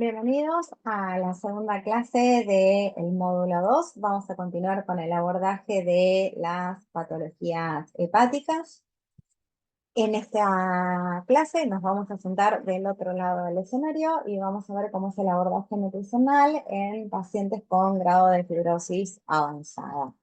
Bienvenidos a la segunda clase del módulo 2. Vamos a continuar con el abordaje de las patologías hepáticas. En esta clase nos vamos a sentar del otro lado del escenario y vamos a ver cómo es el abordaje nutricional en pacientes con grado de fibrosis avanzada.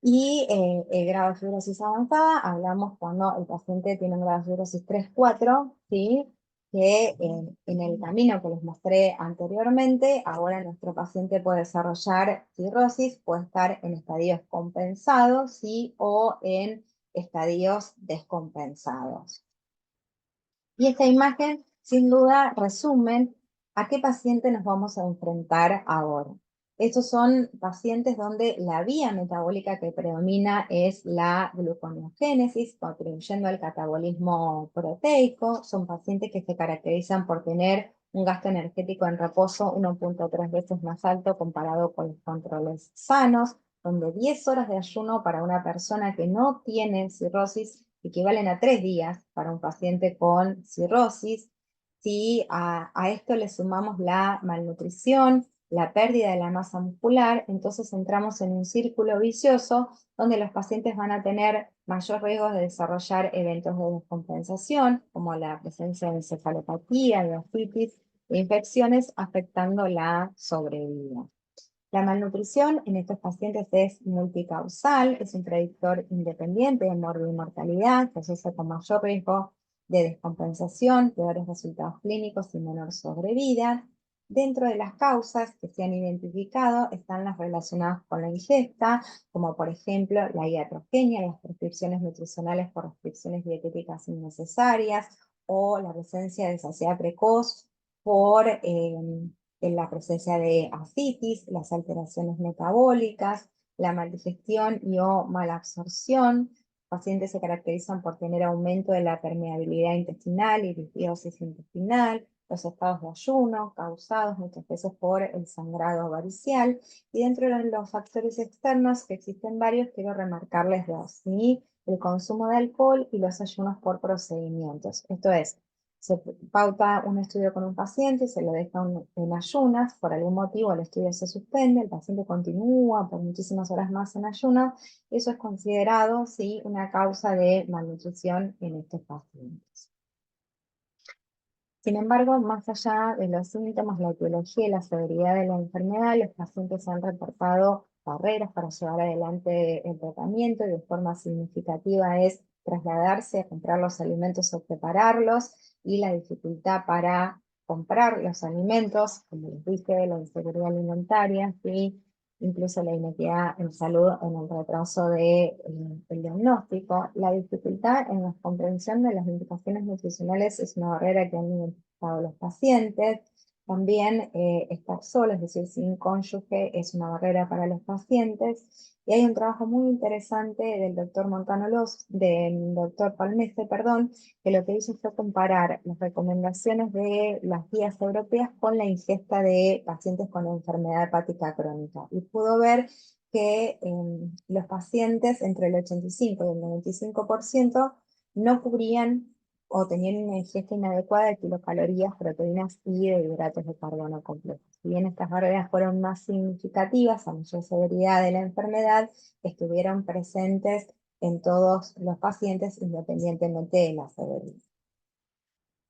Y el grado de fibrosis avanzada, hablamos cuando el paciente tiene un grado de fibrosis 3-4, ¿sí? Que en el camino que les mostré anteriormente, ahora nuestro paciente puede desarrollar cirrosis, puede estar en estadios compensados, ¿sí? O en estadios descompensados. Y esta imagen, sin duda, resumen a qué paciente nos vamos a enfrentar ahora. Estos son pacientes donde la vía metabólica que predomina es la gluconeogénesis, contribuyendo al catabolismo proteico. Son pacientes que se caracterizan por tener un gasto energético en reposo 1.3 veces más alto comparado con los controles sanos, donde 10 horas de ayuno para una persona que no tiene cirrosis equivalen a 3 días para un paciente con cirrosis. Si a esto le sumamos la malnutrición, la pérdida de la masa muscular, entonces entramos en un círculo vicioso donde los pacientes van a tener mayor riesgo de desarrollar eventos de descompensación, como la presencia de encefalopatía, de ostitis e infecciones afectando la sobrevida. La malnutrición en estos pacientes es multicausal, es un predictor independiente de morbimortalidad, que asocia con mayor riesgo de descompensación, peores resultados clínicos y menor sobrevida. Dentro de las causas que se han identificado están las relacionadas con la ingesta, como por ejemplo la iatrogenia, las prescripciones nutricionales por restricciones dietéticas innecesarias, o la presencia de saciedad precoz por en la presencia de ascitis, las alteraciones metabólicas, la maldigestión y o malabsorción. Los pacientes se caracterizan por tener aumento de la permeabilidad intestinal y disbiosis intestinal, los estados de ayuno causados muchas veces por el sangrado varicial, y dentro de los factores externos, que existen varios, quiero remarcarles dos, ¿sí? El consumo de alcohol y los ayunos por procedimientos. Esto es, se pauta un estudio con un paciente, se lo deja en ayunas, por algún motivo el estudio se suspende, el paciente continúa por muchísimas horas más en ayuno, eso es considerado, ¿sí?, una causa de malnutrición en estos pacientes. Sin embargo, más allá de los síntomas, la etiología y la severidad de la enfermedad, los pacientes han reportado barreras para llevar adelante el tratamiento, y de forma significativa es trasladarse a comprar los alimentos o prepararlos, y la dificultad para comprar los alimentos, como les dije, la inseguridad alimentaria, ¿sí? Incluso la inequidad en salud en el retraso del diagnóstico. La dificultad en la comprensión de las indicaciones nutricionales es una barrera que han identificado los pacientes. También estar solo, es decir, sin cónyuge, es una barrera para los pacientes. Y hay un trabajo muy interesante del doctor del doctor Palmese, perdón, que lo que hizo fue comparar las recomendaciones de las guías europeas con la ingesta de pacientes con enfermedad hepática crónica. Y pudo ver que los pacientes entre el 85 y el 95% no cubrían o tenían una ingesta inadecuada de kilocalorías, proteínas y de hidratos de carbono complejos. Si bien estas barreras fueron más significativas a mayor severidad de la enfermedad, estuvieron presentes en todos los pacientes independientemente de la severidad.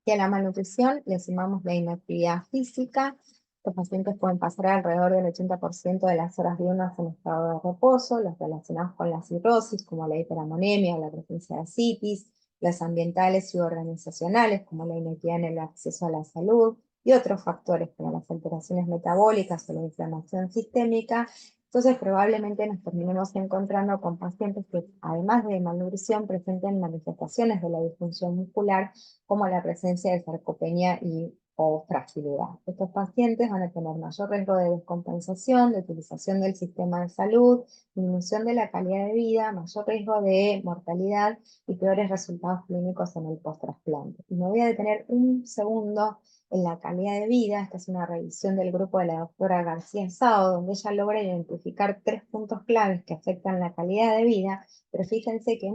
Y a la malnutrición le sumamos la inactividad física. Los pacientes pueden pasar alrededor del 80% de las horas diurnas en estado de reposo, los relacionados con la cirrosis, como la hiperamonemia o la presencia de ascitis, las ambientales y organizacionales, como la inequidad en el acceso a la salud, y otros factores como las alteraciones metabólicas o la inflamación sistémica. Entonces probablemente nos terminemos encontrando con pacientes que, además de malnutrición, presenten manifestaciones de la disfunción muscular, como la presencia de sarcopenia y o fragilidad. Estos pacientes van a tener mayor riesgo de descompensación, de utilización del sistema de salud, disminución de la calidad de vida, mayor riesgo de mortalidad y peores resultados clínicos en el post-trasplante. Y me voy a detener un segundo en la calidad de vida. Esta es una revisión del grupo de la doctora García Sao, donde ella logra identificar 3 puntos claves que afectan la calidad de vida, pero fíjense que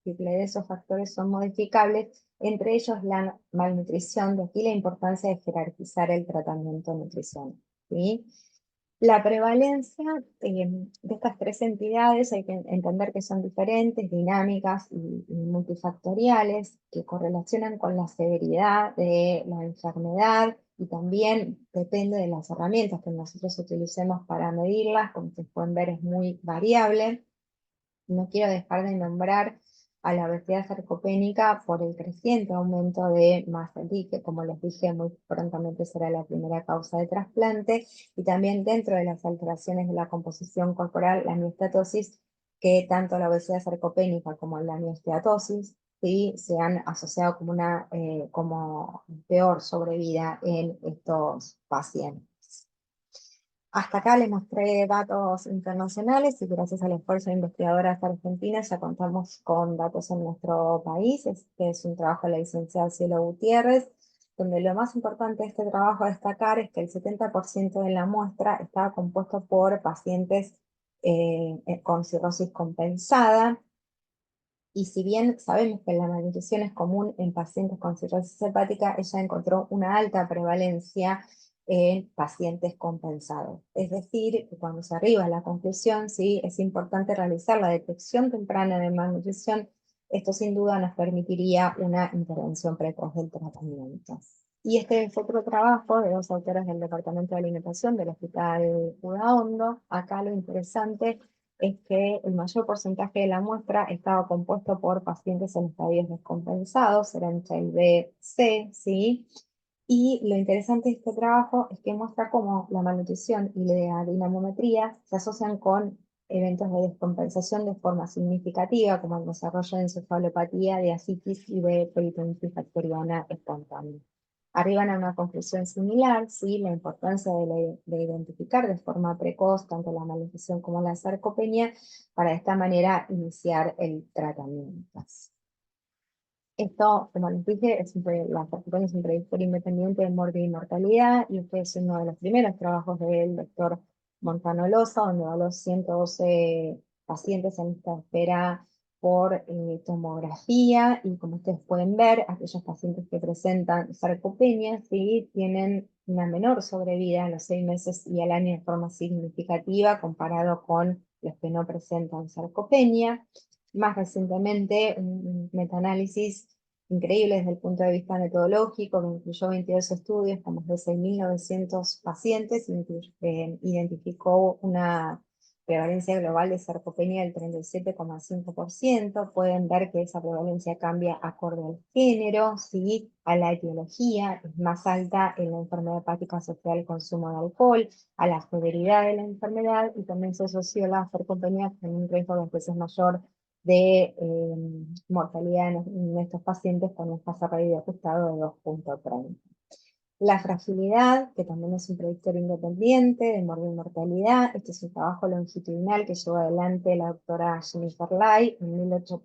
múltiples de esos factores son modificables, entre ellos la malnutrición, de aquí la importancia de jerarquizar el tratamiento nutricional, ¿sí? La prevalencia de estas tres entidades hay que entender que son diferentes, dinámicas y multifactoriales, que correlacionan con la severidad de la enfermedad y también depende de las herramientas que nosotros utilicemos para medirlas. Como ustedes pueden ver, es muy variable. No quiero dejar de nombrar a la obesidad sarcopénica por el creciente aumento de masa D, que como les dije, muy prontamente será la primera causa de trasplante, y también dentro de las alteraciones de la composición corporal, la miostatosis, que tanto la obesidad sarcopénica como la miostatosis, ¿sí?, se han asociado como una como peor sobrevida en estos pacientes. Hasta acá les mostré datos internacionales y gracias al esfuerzo de investigadoras argentinas ya contamos con datos en nuestro país. Este es un trabajo de la licenciada Cielo Gutiérrez, donde lo más importante de este trabajo a destacar es que el 70% de la muestra estaba compuesto por pacientes con cirrosis compensada. Y si bien sabemos que la malnutrición es común en pacientes con cirrosis hepática, ella encontró una alta prevalencia en pacientes compensados. Es decir, que cuando se arriba a la conclusión, sí, es importante realizar la detección temprana de malnutrición. Esto sin duda nos permitiría una intervención precoz del tratamiento. Y este es otro trabajo de dos autores del Departamento de Alimentación del Hospital Udaondo. Acá lo interesante es que el mayor porcentaje de la muestra estaba compuesto por pacientes en estadios descompensados, eran child B, C, ¿sí? Y lo interesante de este trabajo es que muestra cómo la malnutrición y la dinamometría se asocian con eventos de descompensación de forma significativa, como el desarrollo de encefalopatía, de ascitis y de peritonitis bacteriana espontánea. Arriban a una conclusión similar, ¿sí?, la importancia de identificar de forma precoz tanto la malnutrición como la sarcopenia para de esta manera iniciar el tratamiento. Esto, como les dije, la sarcopenia es un predictor independiente de muerte y mortalidad, y este es uno de los primeros trabajos del doctor Montano Loza, donde evaluó 112 pacientes en esta espera por tomografía, y como ustedes pueden ver, aquellos pacientes que presentan sarcopenia, sí, tienen una menor sobrevida a los 6 meses y al año de forma significativa comparado con los que no presentan sarcopenia. Más recientemente, un metaanálisis increíble desde el punto de vista metodológico, que incluyó 22 estudios con más de 6.900 pacientes, identificó una prevalencia global de sarcopenia del 37,5%. Pueden ver que esa prevalencia cambia acorde al género, ¿sí?, a la etiología, es más alta en la enfermedad hepática asociada al consumo de alcohol, a la severidad de la enfermedad, y también se asoció la sarcopenia con un riesgo 2 veces mayor de mortalidad en estos pacientes con un hazard ratio ajustado de 2,30. La fragilidad, que también es un predictor independiente de mortalidad. Este es un trabajo longitudinal que llevó adelante la doctora Jennifer Lai en 1.008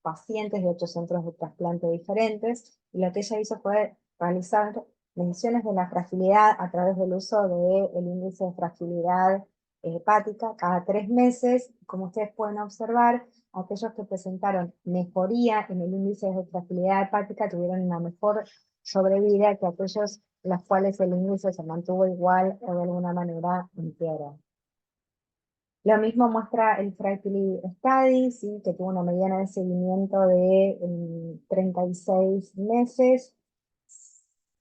pacientes de 8 centros de trasplante diferentes. Y lo que ella hizo fue realizar mediciones de la fragilidad a través del uso del índice de fragilidad hepática cada 3 meses. Como ustedes pueden observar, aquellos que presentaron mejoría en el índice de fragilidad hepática tuvieron una mejor sobrevida que aquellos las cuales el índice se mantuvo igual o de alguna manera empeoró. Lo mismo muestra el Fragility Study, ¿sí?, que tuvo una mediana de seguimiento de 36 meses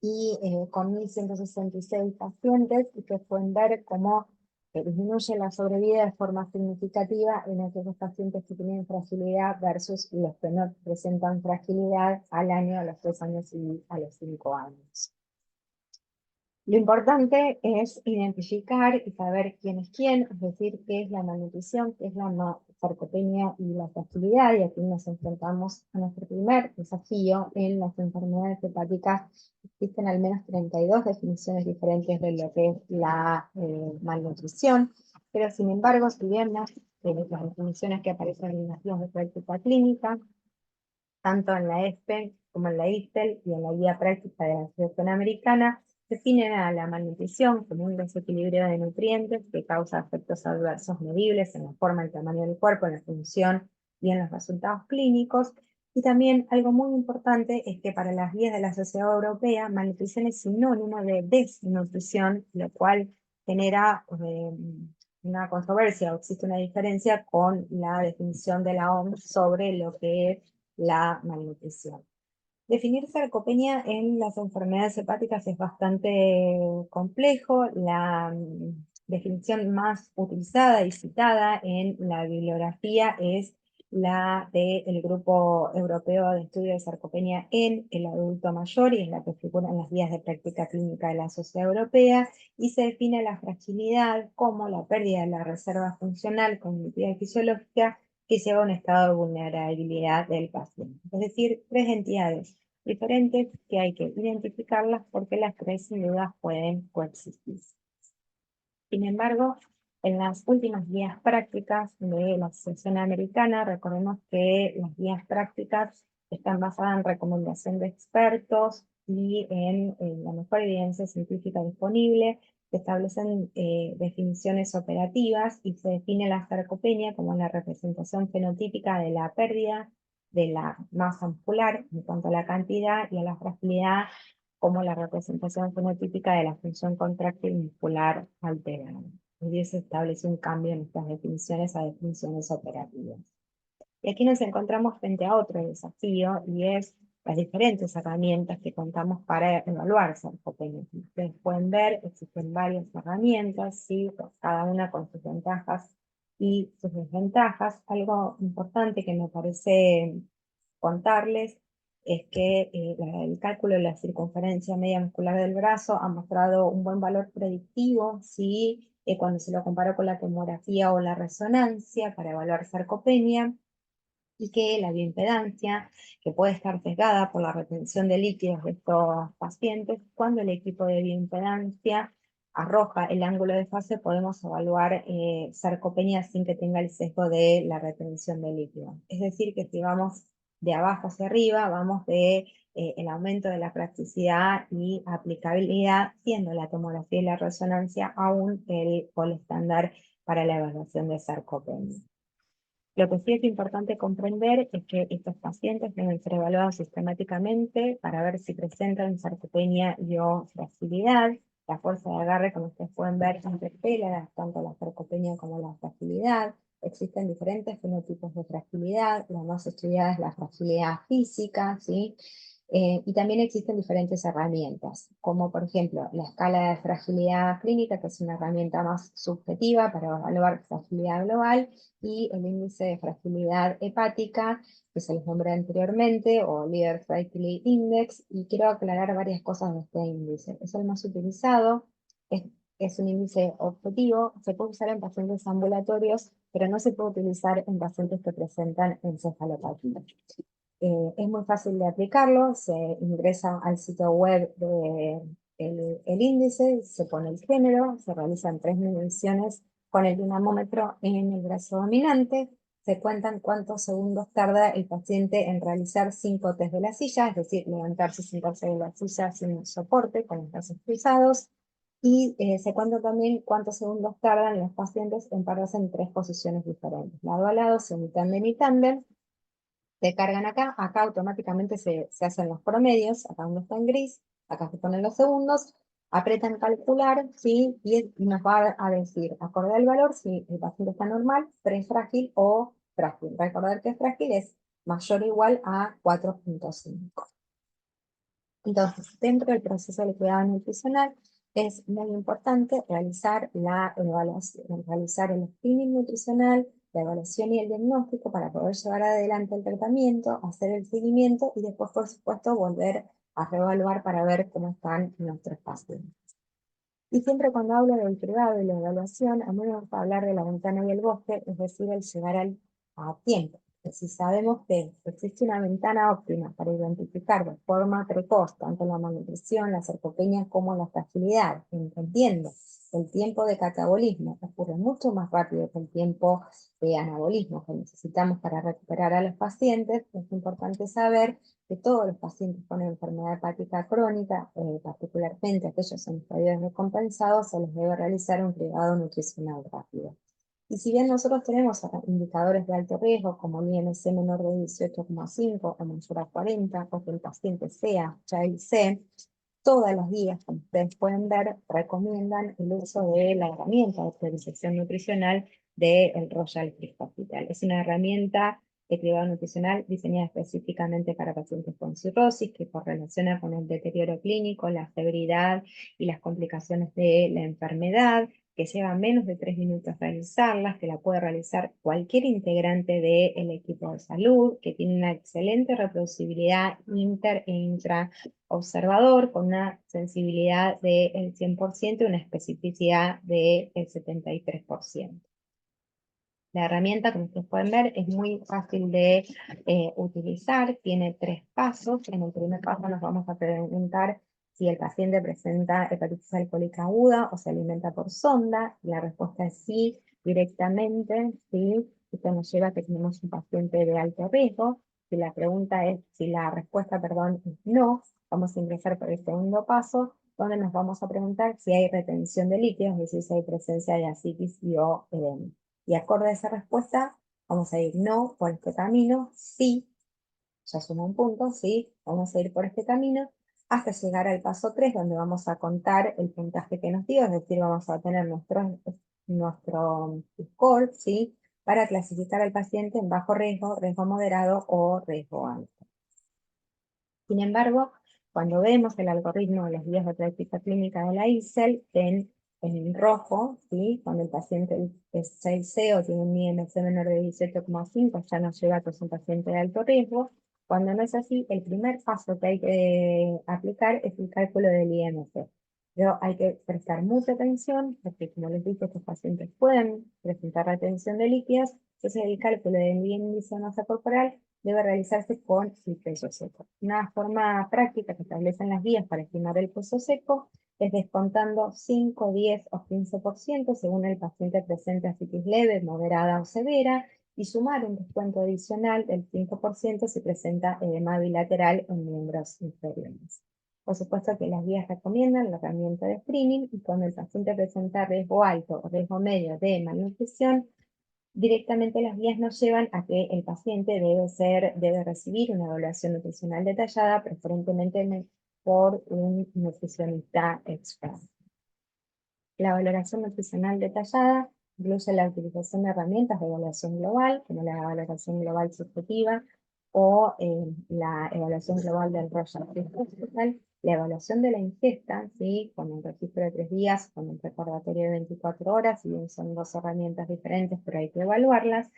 y con 1.166 pacientes, y que pueden ver cómo disminuye la sobrevida de forma significativa en aquellos pacientes que tienen fragilidad versus los que no presentan fragilidad al año, a los 3 años y a los 5 años. Lo importante es identificar y saber quién es quién, es decir, qué es la malnutrición, qué es la sarcopenia y la fragilidad, y aquí nos enfrentamos a nuestro primer desafío en las enfermedades hepáticas. Existen al menos 32 definiciones diferentes de lo que es la malnutrición, pero sin embargo, si bien las definiciones que aparecen en las guías de práctica clínica, tanto en la ESPE como en la ISTEL y en la Guía Práctica de la Asociación Americana, definen a la malnutrición como un desequilibrio de nutrientes que causa efectos adversos medibles en la forma y el tamaño del cuerpo, en la función y en los resultados clínicos, Y también algo muy importante es que para las guías de la Sociedad Europea, malnutrición es sinónimo de desnutrición, lo cual genera una controversia, o existe una diferencia con la definición de la OMS sobre lo que es la malnutrición. Definir sarcopenia en las enfermedades hepáticas es bastante complejo. La definición más utilizada y citada en la bibliografía es la del Grupo Europeo de Estudio de Sarcopenia en el Adulto Mayor, y es la que figura en las guías de práctica clínica de la Sociedad Europea, y se define la fragilidad como la pérdida de la reserva funcional, cognitiva y fisiológica que lleva a un estado de vulnerabilidad del paciente. Es decir, tres entidades diferentes que hay que identificarlas porque las tres sin duda pueden coexistir. Sin embargo, en las últimas guías prácticas de la Asociación Americana, recordemos que las guías prácticas están basadas en recomendación de expertos y en la mejor evidencia científica disponible. Se establecen definiciones operativas y se define la sarcopenia como la representación fenotípica de la pérdida de la masa muscular en cuanto a la cantidad, y a la fragilidad como la representación fenotípica de la función contráctil muscular alterada. Y se establece un cambio en estas definiciones a definiciones operativas. Y aquí nos encontramos frente a otro desafío, y es las diferentes herramientas que contamos para evaluar sarcopenia. Ustedes pueden ver, existen varias herramientas, ¿sí? Cada una con sus ventajas y sus desventajas. Algo importante que me parece contarles es que el cálculo de la circunferencia media muscular del brazo ha mostrado un buen valor predictivo, ¿sí? Cuando se lo comparó con la tomografía o la resonancia para evaluar sarcopenia, y que la bioimpedancia, que puede estar sesgada por la retención de líquidos de estos pacientes, cuando el equipo de bioimpedancia arroja el ángulo de fase, podemos evaluar sarcopenia sin que tenga el sesgo de la retención de líquidos. Es decir, que si vamos de abajo hacia arriba, vamos de el aumento de la plasticidad y aplicabilidad, siendo la tomografía y la resonancia aún el gol estándar para la evaluación de sarcopenia. Lo que sí es importante comprender es que estos pacientes deben ser evaluados sistemáticamente para ver si presentan sarcopenia y o fragilidad. La fuerza de agarre, como ustedes pueden ver, interpela tanto la sarcopenia como la fragilidad. Existen diferentes fenotipos de fragilidad. La más estudiada es la fragilidad física, ¿sí? Y también existen diferentes herramientas, como por ejemplo la escala de fragilidad clínica, que es una herramienta más subjetiva para evaluar fragilidad global, y el índice de fragilidad hepática, que se les nombré anteriormente, o Liver Fragility Index, y quiero aclarar varias cosas de este índice. Es el más utilizado, es un índice objetivo, se puede usar en pacientes ambulatorios, pero no se puede utilizar en pacientes que presentan encefalopatía. Es muy fácil de aplicarlo, se ingresa al sitio web del índice, se pone el género, se realizan 3 mediciones con el dinamómetro en el brazo dominante, se cuentan cuántos segundos tarda el paciente en realizar 5 test de la silla, es decir, levantarse y sentarse de la silla sin soporte, con los brazos cruzados, y se cuenta también cuántos segundos tardan los pacientes en pararse en 3 posiciones diferentes, lado a lado, semi-tándem y tándem. Se cargan acá automáticamente se hacen los promedios, acá uno está en gris, acá se ponen los segundos, apretan calcular, ¿sí? Y nos va a decir, acorde al valor, si el paciente está normal, prefrágil o frágil. Recordar que frágil es mayor o igual a 4.5. Entonces, dentro del proceso del cuidado nutricional, es muy importante realizar la evaluación, realizar el screening nutricional, la evaluación y el diagnóstico para poder llevar adelante el tratamiento, hacer el seguimiento y después, por supuesto, volver a reevaluar para ver cómo están nuestros pacientes. Y siempre cuando hablo del cribado y la evaluación, a mí me gusta hablar de la ventana y el bosque, es decir, el llegar a tiempo. Si sabemos que existe una ventana óptima para identificar de forma precoz tanto la malnutrición, la sarcopenia como la fragilidad, entendiendo el tiempo de catabolismo ocurre mucho más rápido que el tiempo de anabolismo que necesitamos para recuperar a los pacientes, es importante saber que todos los pacientes con enfermedad hepática crónica, particularmente aquellos en estadios descompensados, se les debe realizar un cribado nutricional rápido. Y si bien nosotros tenemos indicadores de alto riesgo, como el IMC menor de 18,5 o mayor a 40, o que el paciente sea Child C, todas las guías, como ustedes pueden ver, recomiendan el uso de la herramienta de priorización nutricional del Royal Free Hospital. Es una herramienta de cribado nutricional diseñada específicamente para pacientes con cirrosis, que correlaciona con el deterioro clínico, la severidad y las complicaciones de la enfermedad, que lleva menos de 3 minutos realizarlas, que la puede realizar cualquier integrante del equipo de salud, que tiene una excelente reproducibilidad inter e intra observador, con una sensibilidad del 100% y una especificidad del 73%. La herramienta, como ustedes pueden ver, es muy fácil de utilizar, tiene 3 pasos. En el primer paso nos vamos a preguntar si el paciente presenta hepatitis alcohólica aguda o se alimenta por sonda. La respuesta es sí, directamente, sí. Esto nos lleva a que tenemos un paciente de alto riesgo. Si la pregunta es, si la respuesta, perdón, es no, vamos a ingresar por el segundo paso, donde nos vamos a preguntar si hay retención de líquidos, es decir, si hay presencia de ascitis y o edema. Y acorde a esa respuesta, vamos a ir no por este camino, sí, ya suma un punto, sí, vamos a ir por este camino, hasta llegar al paso 3, donde vamos a contar el puntaje que nos dio, es decir, vamos a tener nuestro score, ¿sí? Para clasificar al paciente en bajo riesgo, riesgo moderado o riesgo alto. Sin embargo, cuando vemos el algoritmo de las guías de práctica clínica de la ISEL, en rojo, ¿sí? Cuando el paciente es 6C o tiene un IMC menor de 18,5, ya nos lleva a que es un paciente de alto riesgo. Cuando no es así, el primer paso que hay que aplicar es el cálculo del IMC. Pero hay que prestar mucha atención, porque como les dije, estos pacientes pueden presentar retención de líquidos, entonces el cálculo del índice de masa corporal debe realizarse con el peso seco. Una forma práctica que establecen las guías para estimar el peso seco es descontando 5, 10 o 15% según el paciente presente ascitis leve, moderada o severa, y sumar un descuento adicional del 5% si presenta edema bilateral en miembros inferiores. Por supuesto que las guías recomiendan la herramienta de screening, y cuando el paciente presenta riesgo alto o riesgo medio de malnutrición, directamente las guías nos llevan a que el paciente debe recibir una evaluación nutricional detallada, preferentemente por un nutricionista experto. La valoración nutricional detallada incluye la utilización de herramientas de evaluación global, como la evaluación global subjetiva o la evaluación global del Royal Free Hospital, la evaluación de la ingesta, ¿sí? Con un registro de 3 días, con un recordatorio de 24 horas, si bien son 2 herramientas diferentes, pero hay que evaluarlas,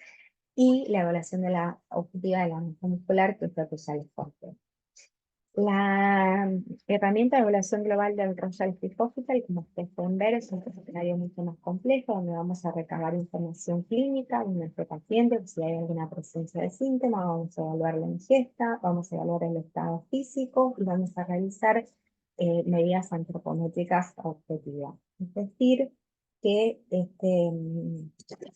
y la evaluación de la objetiva de la masa muscular, que es lo que ya les conté. La herramienta de evaluación global del Royal Free Hospital, como ustedes pueden ver, es un escenario mucho más complejo, donde vamos a recabar información clínica de nuestro paciente, si hay alguna presencia de síntomas, vamos a evaluar la ingesta, vamos a evaluar el estado físico y vamos a realizar medidas antropométricas objetivas. Es decir, que este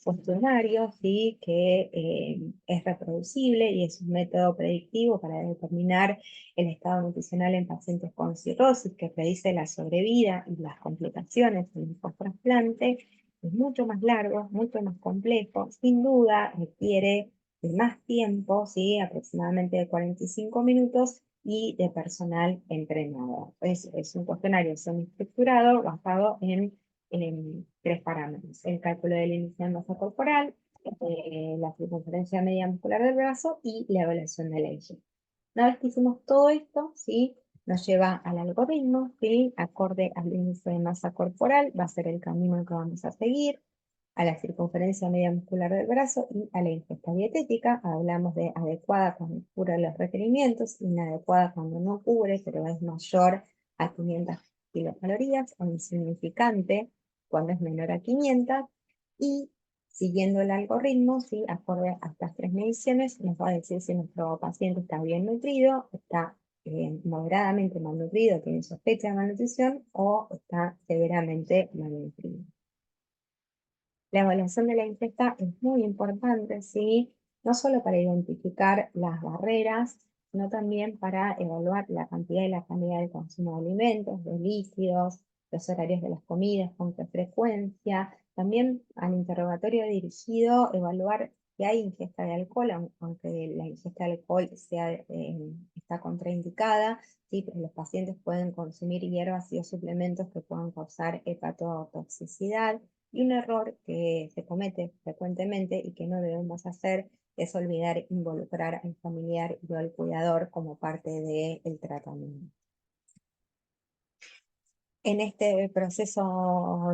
cuestionario, ¿sí? Que es reproducible y es un método predictivo para determinar el estado nutricional en pacientes con cirrosis, que predice la sobrevida y las complicaciones en el post-trasplante. Es mucho más largo, mucho más complejo, sin duda requiere de más tiempo, ¿sí? Aproximadamente de 45 minutos, y de personal entrenado. Es un cuestionario semiestructurado basado en 3 parámetros: el cálculo del índice de masa corporal, la circunferencia media muscular del brazo y la evaluación de la ingesta. Una vez que hicimos todo esto, ¿sí? Nos lleva al algoritmo, ¿sí? Acorde al índice de masa corporal, va a ser el camino que vamos a seguir, a la circunferencia media muscular del brazo y a la ingesta dietética. Hablamos de adecuada cuando cubre los requerimientos, inadecuada cuando no cubre, pero es mayor a 500 kilocalorías, o insignificante cuando es menor a 500, y siguiendo el algoritmo, ¿sí? Acorde a estas 3 mediciones, nos va a decir si nuestro paciente está bien nutrido, está moderadamente malnutrido, tiene sospecha de malnutrición, o está severamente malnutrido. La evaluación de la ingesta es muy importante, ¿sí? No solo para identificar las barreras, sino también para evaluar la cantidad y la calidad del consumo de alimentos, de líquidos, los horarios de las comidas, con qué frecuencia, También al interrogatorio dirigido, evaluar si hay ingesta de alcohol, aunque la ingesta de alcohol está contraindicada, ¿sí? Pero los pacientes pueden consumir hierbas y o suplementos que puedan causar hepatotoxicidad. Y un error que se comete frecuentemente y que no debemos hacer es olvidar involucrar al familiar y al cuidador como parte del tratamiento. En este proceso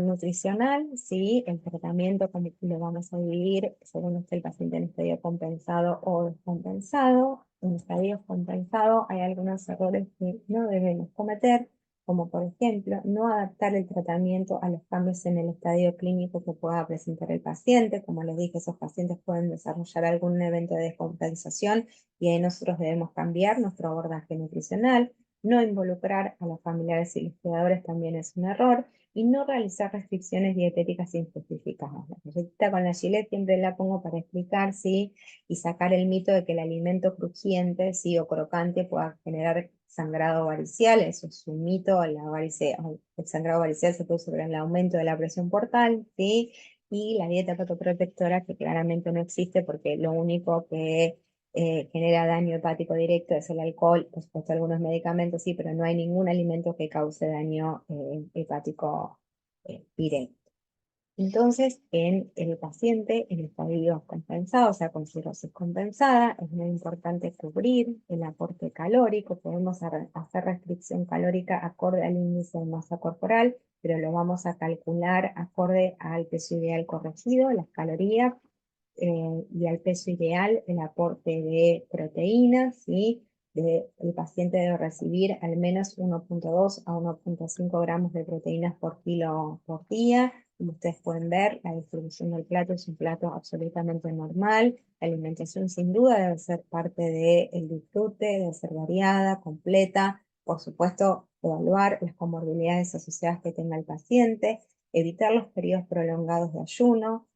nutricional, sí, el tratamiento como lo vamos a dividir según esté el paciente en estadio compensado o descompensado. En estadio compensado hay algunos errores que no debemos cometer, como por ejemplo, no adaptar el tratamiento a los cambios en el estadio clínico que pueda presentar el paciente. Como les dije, esos pacientes pueden desarrollar algún evento de descompensación y ahí nosotros debemos cambiar nuestro abordaje nutricional. No involucrar a los familiares y los cuidadores también es un error, y no realizar restricciones dietéticas injustificadas. La receta con la Gillette siempre la pongo para explicar, ¿sí? Y sacar el mito de que el alimento crujiente, ¿sí? O crocante pueda generar sangrado varicial. Eso es un mito. El sangrado varicial se produce por el aumento de la presión portal, ¿sí? Y la dieta hepatoprotectora, que claramente no existe porque lo único que genera daño hepático directo es el alcohol, por supuesto algunos medicamentos sí, pero no hay ningún alimento que cause daño hepático directo. Entonces, en el paciente en estadio compensado, o sea, con cirrosis compensada, es muy importante cubrir el aporte calórico. Podemos hacer restricción calórica acorde al índice de masa corporal, pero lo vamos a calcular acorde al peso ideal corregido, las calorías, y al peso ideal, el aporte de proteínas, ¿sí? El paciente debe recibir al menos 1,2 a 1,5 gramos de proteínas por kilo por día. Como ustedes pueden ver, la distribución del plato es un plato absolutamente normal. La alimentación sin duda debe ser parte del disfrute, debe ser variada, completa. Por supuesto, evaluar las comorbilidades asociadas que tenga el paciente, evitar los periodos prolongados de ayuno,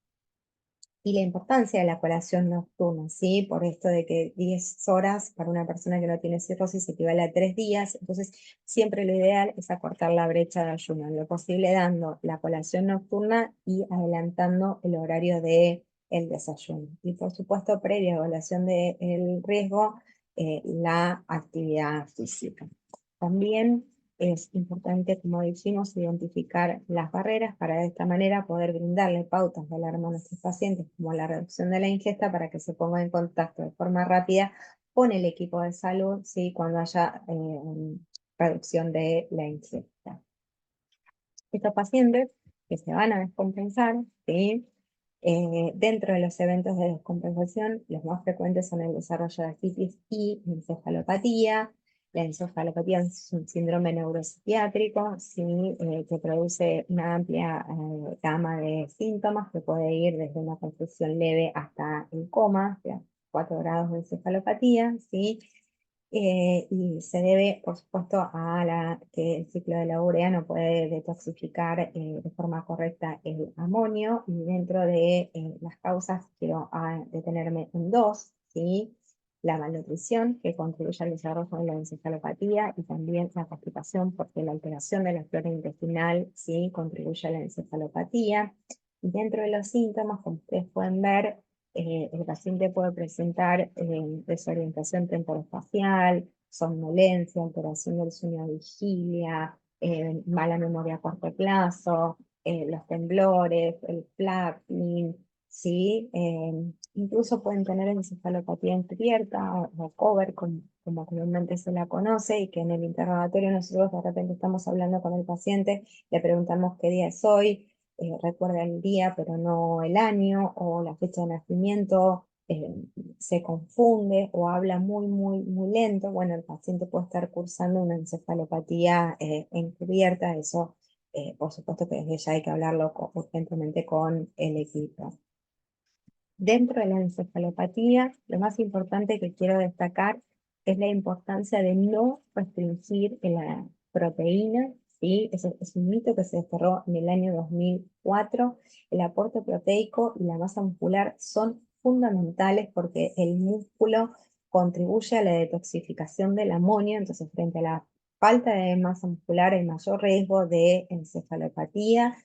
y la importancia de la colación nocturna, ¿sí? Por esto de que 10 horas para una persona que no tiene cirrosis equivale a 3 días, entonces siempre lo ideal es acortar la brecha de ayuno, en lo posible dando la colación nocturna y adelantando el horario del desayuno. Y por supuesto, previa evaluación del riesgo, la actividad física. También es importante, como dijimos, identificar las barreras para de esta manera poder brindarle pautas de alarma a nuestros pacientes, como la reducción de la ingesta, para que se pongan en contacto de forma rápida con el equipo de salud, ¿sí? Cuando haya reducción de la ingesta. Estos pacientes que se van a descompensar, ¿sí? Dentro de los eventos de descompensación, los más frecuentes son el desarrollo de ascitis y encefalopatía. La encefalopatía es un síndrome neuropsiquiátrico, ¿sí? Que produce una amplia gama de síntomas que puede ir desde una confusión leve hasta el coma, o sea, 4 grados de encefalopatía, ¿sí? Y se debe, por supuesto, a que el ciclo de la urea no puede detoxificar de forma correcta el amonio. Y dentro de las causas quiero detenerme en dos, ¿sí? La malnutrición, que contribuye al desarrollo de la encefalopatía, y también la constipación, porque la alteración de la flora intestinal, ¿sí? Contribuye a la encefalopatía. Y dentro de los síntomas, como ustedes pueden ver, el paciente puede presentar desorientación temporoespacial, somnolencia, alteración del sueño de vigilia, mala memoria a corto plazo, los temblores, el flapping, ¿sí? Incluso pueden tener encefalopatía encubierta o cover, como comúnmente se la conoce, y que en el interrogatorio nosotros de repente estamos hablando con el paciente, le preguntamos qué día es hoy, recuerda el día pero no el año, o la fecha de nacimiento, se confunde o habla muy, muy, muy lento. Bueno, el paciente puede estar cursando una encefalopatía encubierta. Eso, por supuesto que desde ya hay que hablarlo urgentemente con el equipo. Dentro de la encefalopatía, lo más importante que quiero destacar es la importancia de no restringir la proteína, ¿sí? Es un mito que se desterró en el año 2004. El aporte proteico y la masa muscular son fundamentales porque el músculo contribuye a la detoxificación del amonio. Entonces, frente a la falta de masa muscular hay mayor riesgo de encefalopatía.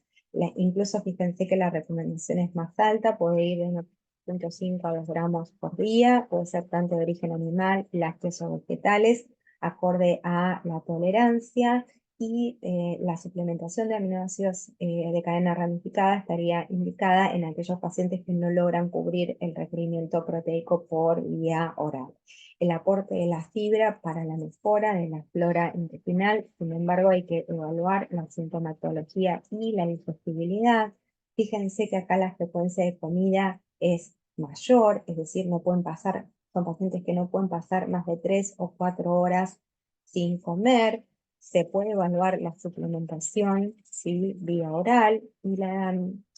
Incluso fíjense que la recomendación es más alta, puede ir de 1,5 a 2 gramos por día, puede ser tanto de origen animal, lácteos o vegetales, acorde a la tolerancia, y la suplementación de aminoácidos de cadena ramificada estaría indicada en aquellos pacientes que no logran cubrir el requerimiento proteico por vía oral. El aporte de la fibra para la mejora de la flora intestinal, sin embargo, hay que evaluar la sintomatología y la digestibilidad. Fíjense que acá la frecuencia de comida es mayor, es decir, no pueden pasar, son pacientes que no pueden pasar más de 3 o 4 horas sin comer. Se puede evaluar la suplementación, ¿sí?, vía oral, y la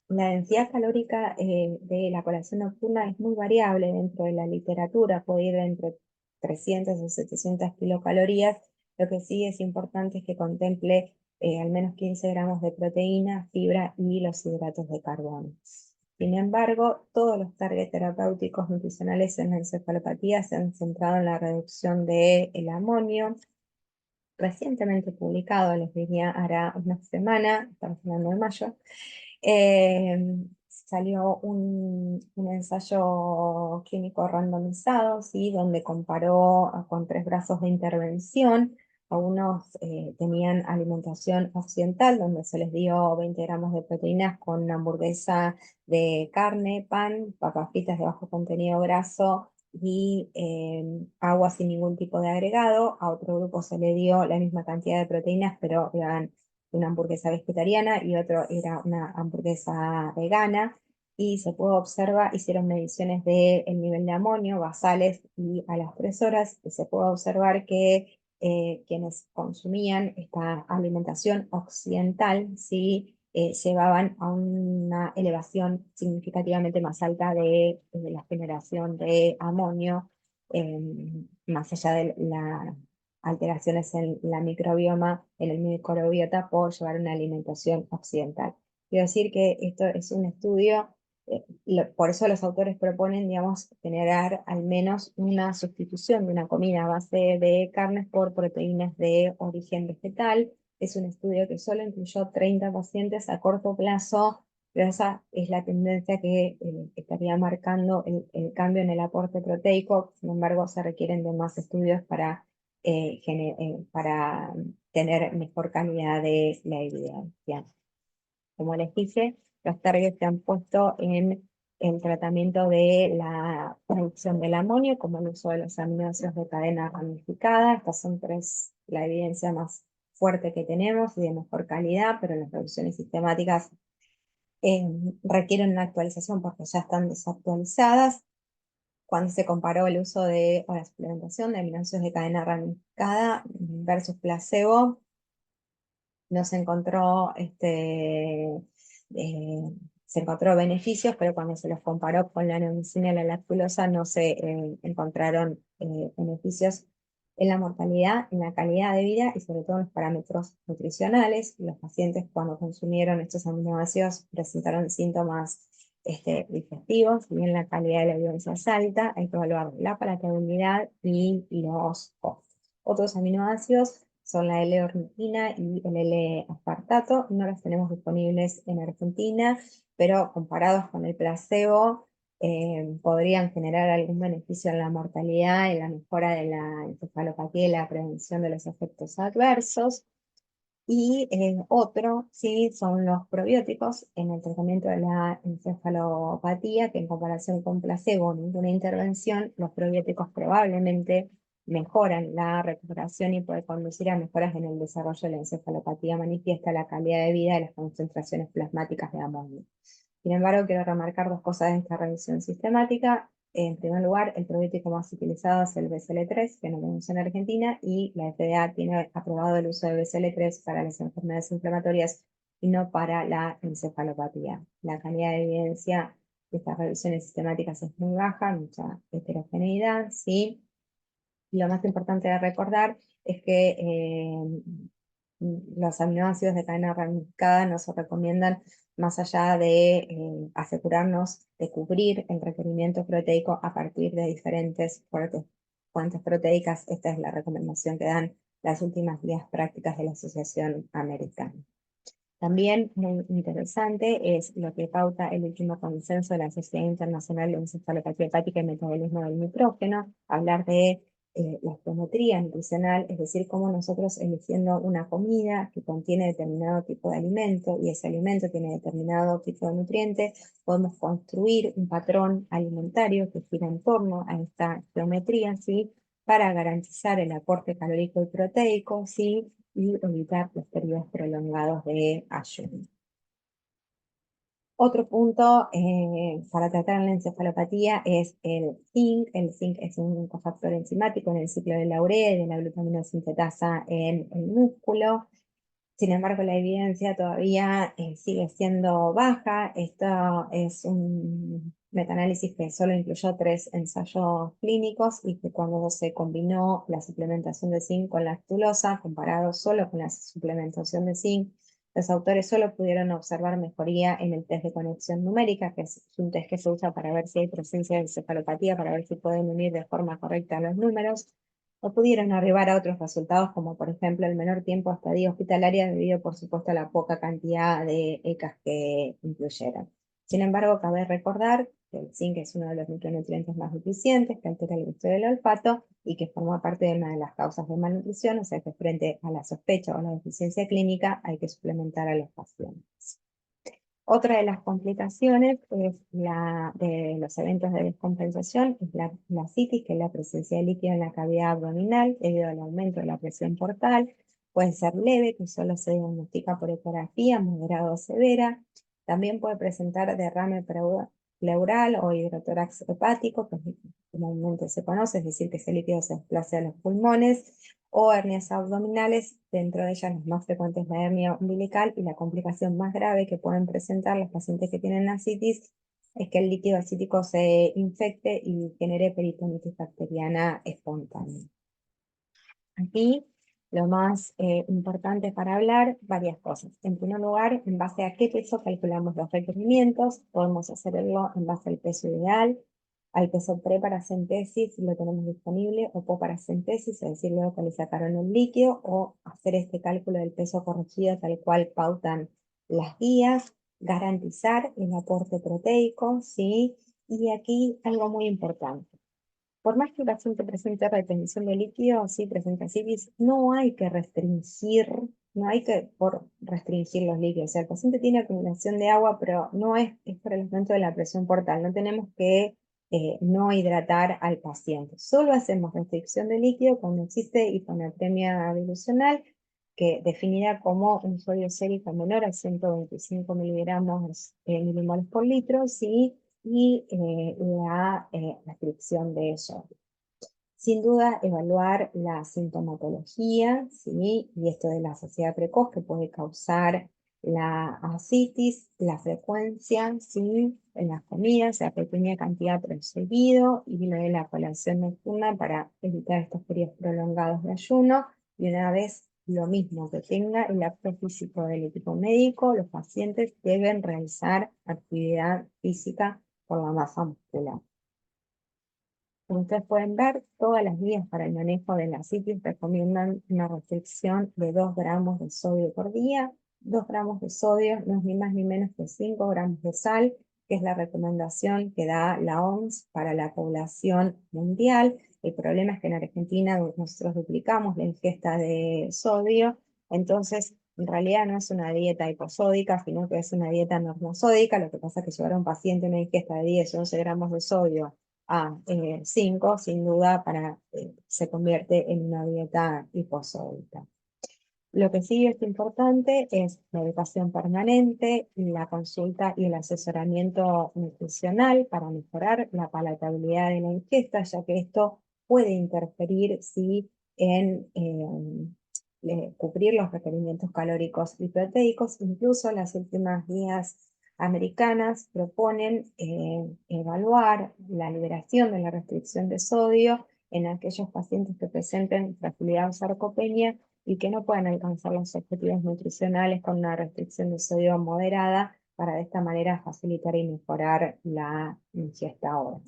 densidad calórica de la colación nocturna es muy variable dentro de la literatura, puede ir entre 300 o 700 kilocalorías. Lo que sí es importante es que contemple al menos 15 gramos de proteína, fibra y los hidratos de carbono. Sin embargo, todos los targets terapéuticos nutricionales en la encefalopatía se han centrado en la reducción del amonio. Recientemente publicado, les diría, hará una semana, estamos hablando de mayo, salió un ensayo clínico randomizado, ¿sí?, donde comparó con 3 brazos de intervención. Algunos tenían alimentación occidental, donde se les dio 20 gramos de proteínas con una hamburguesa de carne, pan, papas fritas de bajo contenido graso y agua sin ningún tipo de agregado. A otro grupo se le dio la misma cantidad de proteínas, pero eran una hamburguesa vegetariana, y otro era una hamburguesa vegana. Y se puede observar, hicieron mediciones del nivel de amonio basales y a las 3 horas, y se puede observar que quienes consumían esta alimentación occidental, sí, llevaban a una elevación significativamente más alta de la generación de amonio, más allá de las alteraciones en la microbioma, en el microbiota, por llevar una alimentación occidental. Quiero decir que esto es un estudio, por eso los autores proponen, digamos, generar al menos una sustitución de una comida a base de carnes por proteínas de origen vegetal. Es un estudio que solo incluyó 30 pacientes a corto plazo, pero esa es la tendencia que estaría marcando el cambio en el aporte proteico. Sin embargo, se requieren de más estudios para tener mejor calidad de la evidencia. Como les dije, los targets se han puesto en el tratamiento de la reducción del amonio, como el uso de los aminoácidos de cadena ramificada. Estas son la evidencia más fuerte que tenemos y de mejor calidad, pero las reducciones sistemáticas requieren una actualización porque ya están desactualizadas. Cuando se comparó el uso o la suplementación de aminoácidos de cadena ramificada versus placebo, no se encontró, se encontró beneficios, pero cuando se los comparó con la neomicina y la lactulosa no se encontraron beneficios en la mortalidad, en la calidad de vida y sobre todo en los parámetros nutricionales. Los pacientes, cuando consumieron estos aminoácidos, presentaron síntomas digestivos. Si bien la calidad de la evidencia es alta, hay que evaluar la palatabilidad y los costos. Otros aminoácidos son la L-ornitina y el L-aspartato. No los tenemos disponibles en Argentina, pero comparados con el placebo, podrían generar algún beneficio en la mortalidad, en la mejora de la encefalopatía y la prevención de los efectos adversos. Y otro, sí, son los probióticos en el tratamiento de la encefalopatía, que en comparación con placebo, ninguna intervención, los probióticos probablemente mejoran la recuperación y puede conducir a mejoras en el desarrollo de la encefalopatía manifiesta, la calidad de vida y las concentraciones plasmáticas de amonio. Sin embargo, quiero remarcar 2 cosas de esta revisión sistemática. En primer lugar, el probiótico más utilizado es el BCL3, que no tenemos en Argentina, y la FDA tiene aprobado el uso de BCL3 para las enfermedades inflamatorias y no para la encefalopatía. La calidad de evidencia de estas revisiones sistemáticas es muy baja, mucha heterogeneidad, ¿sí? Lo más importante de recordar es que los aminoácidos de cadena ramificada no se recomiendan más allá de asegurarnos de cubrir el requerimiento proteico a partir de diferentes fuentes proteicas. Esta es la recomendación que dan las últimas guías prácticas de la Asociación Americana. También muy interesante es lo que pauta el último consenso de la Sociedad Internacional de Encefalopatía Hepática y Metabolismo del Nitrógeno, hablar de la estometría nutricional, es decir, cómo nosotros eligiendo una comida que contiene determinado tipo de alimento y ese alimento tiene determinado tipo de nutriente, podemos construir un patrón alimentario que gira en torno a esta geometría, ¿sí? Para garantizar el aporte calórico y proteico, ¿sí? Y evitar los periodos prolongados de ayuno. Otro punto para tratar la encefalopatía es el zinc. El zinc es un cofactor enzimático en el ciclo de la urea y de la glutaminosintetasa en el músculo. Sin embargo, la evidencia todavía sigue siendo baja. Esto es un metaanálisis que solo incluyó 3 ensayos clínicos y que cuando se combinó la suplementación de zinc con lactulosa, comparado solo con la suplementación de zinc, los autores solo pudieron observar mejoría en el test de conexión numérica, que es un test que se usa para ver si hay presencia de encefalopatía, para ver si pueden unir de forma correcta los números, o pudieron arribar a otros resultados, como por ejemplo el menor tiempo hasta estadía hospitalaria, debido por supuesto a la poca cantidad de ECAs que incluyeron. Sin embargo, cabe recordar que el zinc es uno de los micronutrientes más deficientes, que altera el gusto del olfato y que forma parte de una de las causas de malnutrición, o sea que frente a la sospecha o la deficiencia clínica hay que suplementar a los pacientes. Otra de las complicaciones es la de los eventos de descompensación, es la citis, que es la presencia de líquido en la cavidad abdominal debido al aumento de la presión portal. Puede ser leve, que solo se diagnostica por ecografía, moderado o severa. También puede presentar derrame pleural o hidrotórax hepático, que comúnmente se conoce, es decir, que ese líquido se desplace a los pulmones, o hernias abdominales, dentro de ellas las más frecuentes la hernia umbilical, y la complicación más grave que pueden presentar los pacientes que tienen ascitis es que el líquido acítico se infecte y genere peritonitis bacteriana espontánea. Aquí lo más importante para hablar, varias cosas. En primer lugar, en base a qué peso calculamos los requerimientos, podemos hacerlo en base al peso ideal, al peso pre-paracentesis, si lo tenemos disponible, o po-paracentesis, es decir, luego que le sacaron el líquido, o hacer este cálculo del peso corregido tal cual pautan las guías, garantizar el aporte proteico, ¿sí? Y aquí algo muy importante. Por más que el paciente presente retención de líquido, si presenta ascitis, no hay que restringir, no hay que restringir los líquidos. O sea, el paciente tiene acumulación de agua, pero no es por el aumento de la presión portal. No tenemos que no hidratar al paciente. Solo hacemos restricción de líquido cuando existe hiponatremia dilucional, que definida como un sodio sérico menor a 125 miligramos milimoles por litro, ¿sí? Y la restricción de sodio. Sin duda, evaluar la sintomatología, ¿sí? Y esto de la saciedad precoz que puede causar la ascitis, la frecuencia, ¿sí? En las comidas, la pequeña cantidad pero seguido, y lo de la colación nocturna para evitar estos periodos prolongados de ayuno. Y una vez lo mismo que tenga el acto físico del equipo médico, los pacientes deben realizar actividad física por la masa muscular. Como ustedes pueden ver, todas las guías para el manejo de la ascitis recomiendan una restricción de 2 gramos de sodio por día. 2 gramos de sodio no es ni más ni menos que 5 gramos de sal, que es la recomendación que da la OMS para la población mundial. El problema es que en Argentina nosotros duplicamos la ingesta de sodio, entonces en realidad no es una dieta hiposódica, sino que es una dieta normosódica. Lo que pasa es que llevar a un paciente una ingesta de 10 o 11 gramos de sodio a 5, sin duda, se convierte en una dieta hiposódica. Lo que sí es importante es la educación permanente, la consulta y el asesoramiento nutricional para mejorar la palatabilidad de la ingesta, ya que esto puede interferir en cubrir los requerimientos calóricos y proteicos. Incluso las últimas guías americanas proponen evaluar la liberación de la restricción de sodio en aquellos pacientes que presenten fragilidad o sarcopenia y que no puedan alcanzar los objetivos nutricionales con una restricción de sodio moderada, para de esta manera facilitar y mejorar la ingesta oral.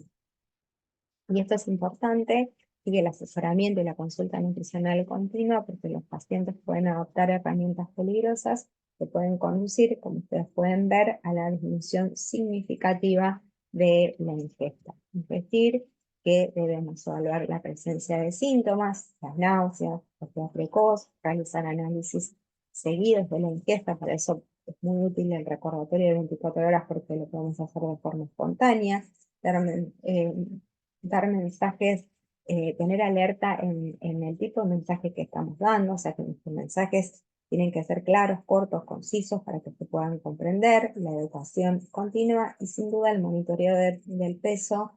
Y esto es importante, y el asesoramiento y la consulta nutricional continua, porque los pacientes pueden adoptar herramientas peligrosas que pueden conducir, como ustedes pueden ver, a la disminución significativa de la ingesta. Es decir, que debemos evaluar la presencia de síntomas, las náuseas, la precoz, realizar análisis seguidos de la ingesta. Para eso es muy útil el recordatorio de 24 horas porque lo podemos hacer de forma espontánea, dar mensajes, tener alerta en el tipo de mensaje que estamos dando, o sea que nuestros mensajes tienen que ser claros, cortos, concisos para que se puedan comprender, la educación continua y sin duda el monitoreo del peso,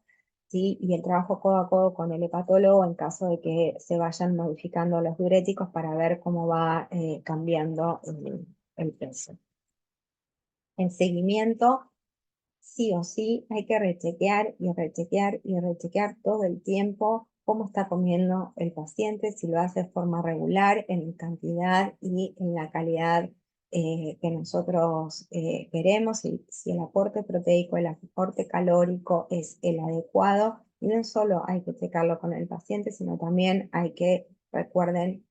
¿sí? Y el trabajo codo a codo con el hepatólogo en caso de que se vayan modificando los diuréticos para ver cómo va cambiando el peso. En seguimiento, sí o sí, hay que rechequear y rechequear y rechequear todo el tiempo cómo está comiendo el paciente, si lo hace de forma regular, en cantidad y en la calidad que nosotros queremos, y si el aporte proteico, el aporte calórico es el adecuado. Y no solo hay que checarlo con el paciente, sino también hay que, recuerden,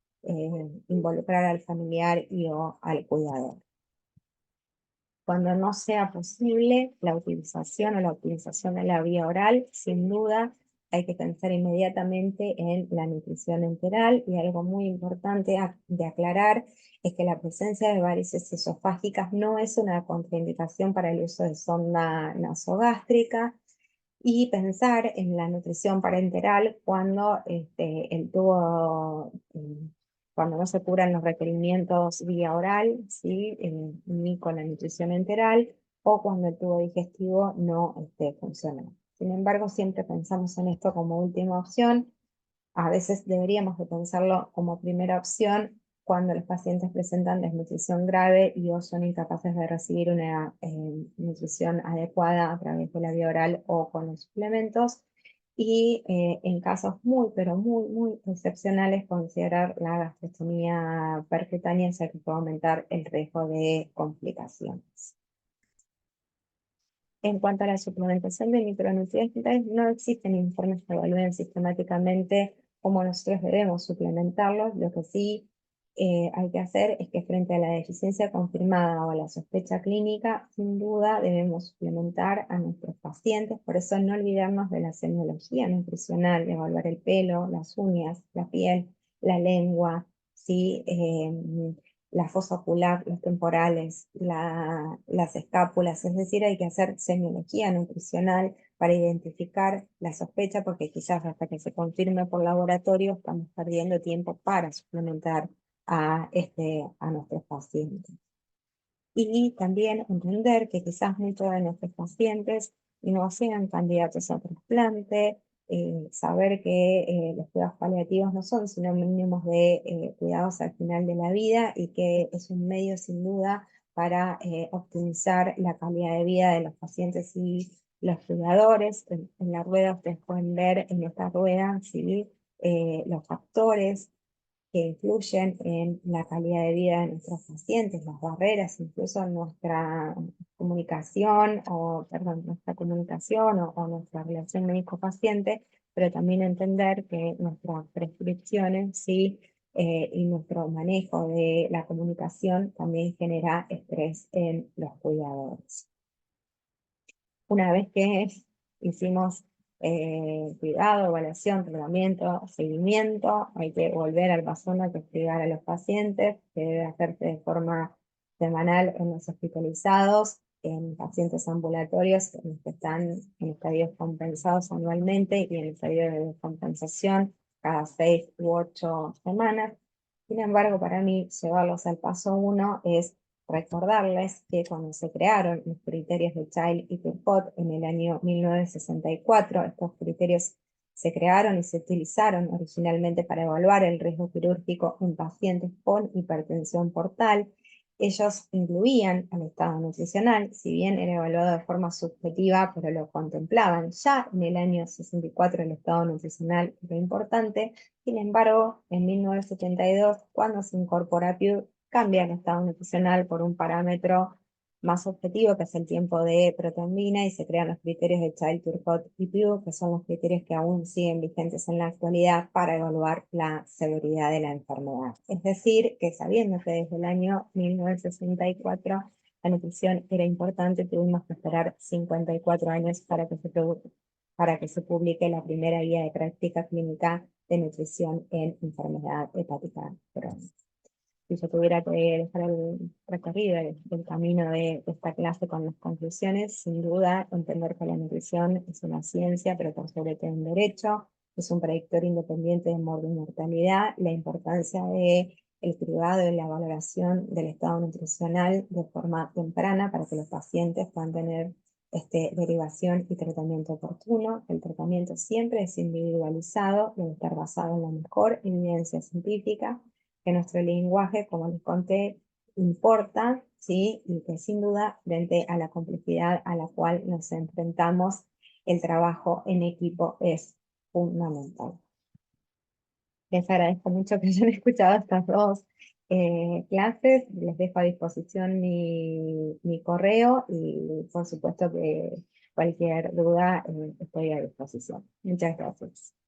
involucrar al familiar y o al cuidador. Cuando no sea posible la utilización o la utilización de la vía oral, sin duda hay que pensar inmediatamente en la nutrición enteral, y algo muy importante de aclarar es que la presencia de varices esofágicas no es una contraindicación para el uso de sonda nasogástrica, y pensar en la nutrición parenteral cuando el tubo, cuando no se curan los requerimientos vía oral, ¿sí? Ni con la nutrición enteral, o cuando el tubo digestivo no funciona. Sin embargo, siempre pensamos en esto como última opción. A veces deberíamos de pensarlo como primera opción cuando los pacientes presentan desnutrición grave y o son incapaces de recibir una nutrición adecuada a través de la vía oral o con los suplementos. Y en casos muy, pero muy, muy excepcionales, considerar la gastrostomía percutánea, ya que puede aumentar el riesgo de complicaciones. En cuanto a la suplementación de micronutrientes, no existen informes que evalúen sistemáticamente cómo nosotros debemos suplementarlos. Lo que sí hay que hacer es que frente a la deficiencia confirmada o a la sospecha clínica, sin duda debemos suplementar a nuestros pacientes. Por eso no olvidarnos de la semiología nutricional, de evaluar el pelo, las uñas, la piel, la lengua, ¿sí? La fosa ocular, los temporales, las escápulas. Es decir, hay que hacer semiología nutricional para identificar la sospecha, porque quizás hasta que se confirme por laboratorio estamos perdiendo tiempo para suplementar a nuestros pacientes. Y también entender que quizás muchos de nuestros pacientes no sean candidatos a trasplante, saber que los cuidados paliativos no son sinónimos de cuidados al final de la vida, y que es un medio sin duda para optimizar la calidad de vida de los pacientes y los cuidadores. En la rueda ustedes pueden ver en esta rueda, ¿sí? Los factores que influyen en la calidad de vida de nuestros pacientes, las barreras, incluso en nuestra comunicación, o nuestra relación médico-paciente, pero también entender que nuestras prescripciones, ¿sí? Y nuestro manejo de la comunicación también genera estrés en los cuidadores. Una vez que hicimos cuidado, evaluación, tratamiento, seguimiento, hay que volver al pasono que explicar a los pacientes, que debe hacerse de forma semanal en los hospitalizados, en pacientes ambulatorios, en los que están en estadios compensados anualmente, y en el estadio de descompensación cada 6 u 8 semanas. Sin embargo, para mí, llevarlos al paso 1 es recordarles que cuando se crearon los criterios de Child y Turcot en el año 1964, estos criterios se crearon y se utilizaron originalmente para evaluar el riesgo quirúrgico en pacientes con hipertensión portal. Ellos incluían el estado nutricional, si bien era evaluado de forma subjetiva, pero lo contemplaban. Ya en el año 64 el estado nutricional era importante. Sin embargo, en 1972, cuando se incorpora PURE, cambia el estado nutricional por un parámetro más objetivo, que es el tiempo de protrombina, y se crean los criterios de Child-Turcotte y Pew, que son los criterios que aún siguen vigentes en la actualidad para evaluar la severidad de la enfermedad. Es decir, que sabiendo que desde el año 1964 la nutrición era importante, tuvimos que esperar 54 años para que se publique la primera guía de práctica clínica de nutrición en enfermedad hepática crónica. Si yo tuviera que dejar el recorrido del camino de esta clase con las conclusiones, sin duda entender que la nutrición es una ciencia, pero por sobre todo un derecho, es un predictor independiente de mortalidad, la importancia de el cribado y la valoración del estado nutricional de forma temprana para que los pacientes puedan tener derivación y tratamiento oportuno. El tratamiento siempre es individualizado, debe estar basado en la mejor evidencia científica, que nuestro lenguaje, como les conté, importa, ¿sí? Y que sin duda, frente a la complejidad a la cual nos enfrentamos, el trabajo en equipo es fundamental. Les agradezco mucho que hayan escuchado estas dos clases. Les dejo a disposición mi correo y por supuesto que cualquier duda estoy a disposición. Muchas gracias.